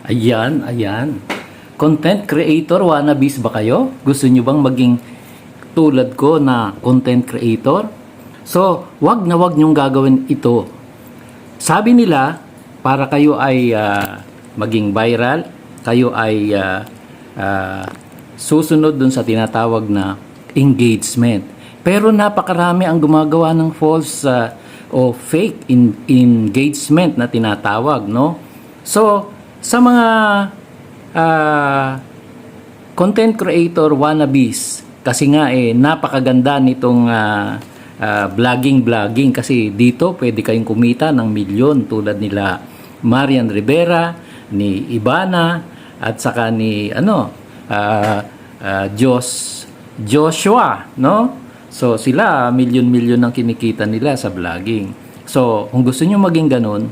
Ayan, ayan. Content creator wannabes ba kayo? Gusto nyo bang maging tulad ko na content creator? So, wag na wag nyong gagawin ito. Sabi nila, para kayo ay maging viral, kayo ay susunod dun sa tinatawag na engagement. Pero napakarami ang gumagawa ng false o fake engagement na tinatawag, no? So, sa mga content creator wannabes, kasi nga napakaganda nitong vlogging kasi dito pwede kayong kumita ng milyon tulad nila Marian Rivera, ni Ivana at saka ni Joshua, no? So sila milyon-milyon ang kinikita nila sa vlogging. So kung gusto niyo maging ganun,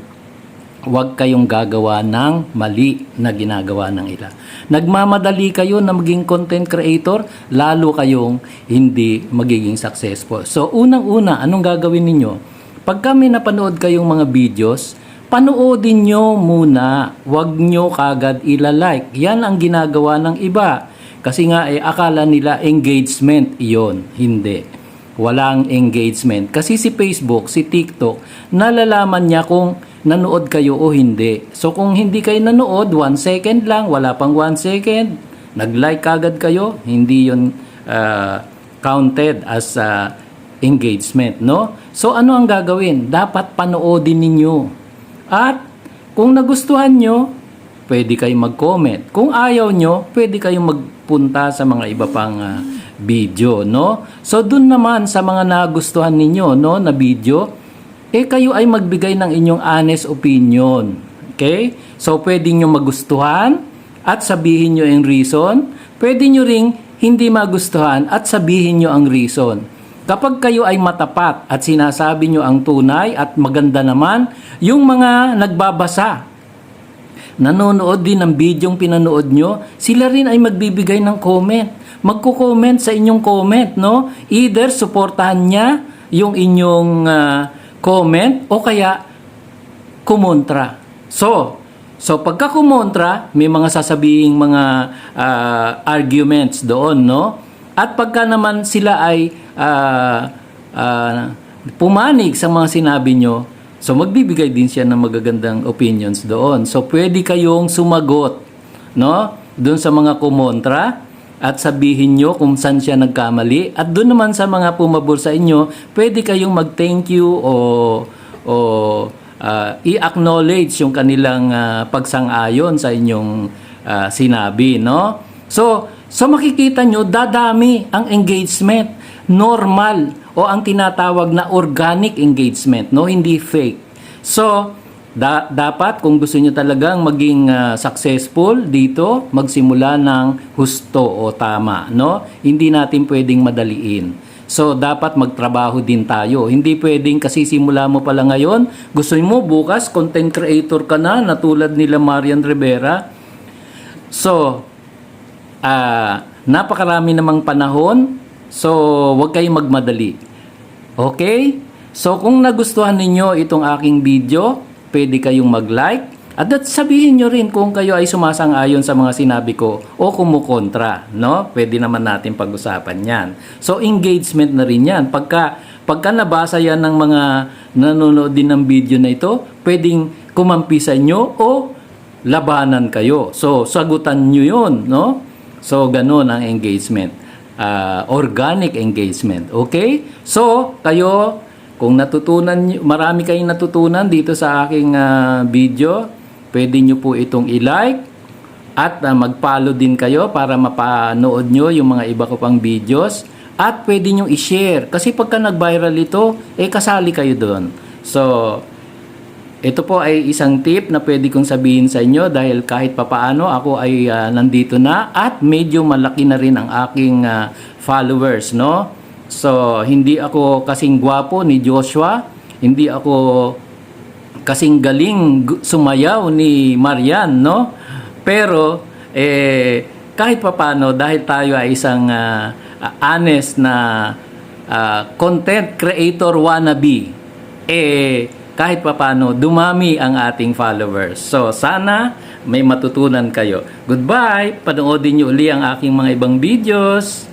huwag kayong gagawa ng mali na ginagawa ng ilan. Nagmamadali kayo na maging content creator, lalo kayong hindi magiging successful. So, unang-una, anong gagawin ninyo? Pag kami napanood kayong mga videos, panoodin nyo muna. Huwag nyo kagad ilalike. Yan ang ginagawa ng iba. Kasi nga, akala nila engagement iyon. Hindi. Walang engagement. Kasi si Facebook, si TikTok, nalalaman niya kung nanood kayo o hindi. So kung hindi kayo nanood, 1 second lang, wala pang 1 second, nag-like agad kayo, hindi yun counted as engagement, no? So ano ang gagawin? Dapat panoodin ninyo. At kung nagustuhan nyo, pwede kayong mag-comment. Kung ayaw nyo, pwede kayong magpunta sa mga iba pang video, no? So dun naman sa mga nagustuhan ninyo, no, na video, kayo ay magbigay ng inyong honest opinion. Okay? So, pwede nyo magustuhan at sabihin nyo ang reason. Pwede nyo ring hindi magustuhan at sabihin nyo ang reason. Kapag kayo ay matapat at sinasabi nyo ang tunay at maganda naman, yung mga nagbabasa, nanonood din ng bidyong pinanood nyo, sila rin ay magbibigay ng comment. Magko-comment sa inyong comment, no? Either suportahan niya yung inyong comment o kaya kumontra. So pagka kumontra, may mga sasabihing mga arguments doon, no? At pagka naman sila ay pumanig sa mga sinabi nyo, so magbibigay din siya ng magagandang opinions doon. So pwede kayong sumagot, no? Doon sa mga kumontra at sabihin nyo kung saan siya nagkamali. At doon naman sa mga pumabor sa inyo, pwede kayong mag-thank you o i-acknowledge yung kanilang pagsang-ayon sa inyong sinabi, no? So makikita nyo, dadami ang engagement. Normal o ang tinatawag na organic engagement, no? Hindi fake. So, dapat kung gusto niyo talagang maging successful dito, magsimula ng husto o tama, no? Hindi natin pwedeng madaliin. So dapat magtrabaho din tayo. Hindi pwedeng kasi simula mo pala ngayon, gusto mo bukas content creator ka na tulad nila Marian Rivera. So napakarami namang panahon. So huwag kayong magmadali. Okay? So kung nagustuhan ninyo itong aking video, pwede kayong mag-like at sabihin nyo rin kung kayo ay sumasang-ayon sa mga sinabi ko o kumukontra, no? Pwede naman natin pag-usapan yan. So, engagement na rin yan. Pagka nabasa yan ng mga nanonood din ng video na ito, pwedeng kumampi sa inyo o labanan kayo. So, sagutan nyo yun, no? So, ganun ang engagement. Organic engagement. Okay? So, kayo, kung marami kayong natutunan dito sa aking video, pwede nyo po itong i-like at mag-follow din kayo para mapanood nyo yung mga iba ko pang videos. At pwede nyo i-share. Kasi pagka nag-viral ito, kasali kayo doon. So, ito po ay isang tip na pwede kong sabihin sa inyo dahil kahit papaano ako ay nandito na at medyo malaki na rin ang aking followers, no? So, hindi ako kasing gwapo ni Joshua, hindi ako kasing galing sumayaw ni Marian, no? Pero, kahit papano, dahil tayo ay isang honest na content creator wannabe, kahit papano dumami ang ating followers. So, sana may matutunan kayo. Goodbye! Panoodin nyo uli ang aking mga ibang videos.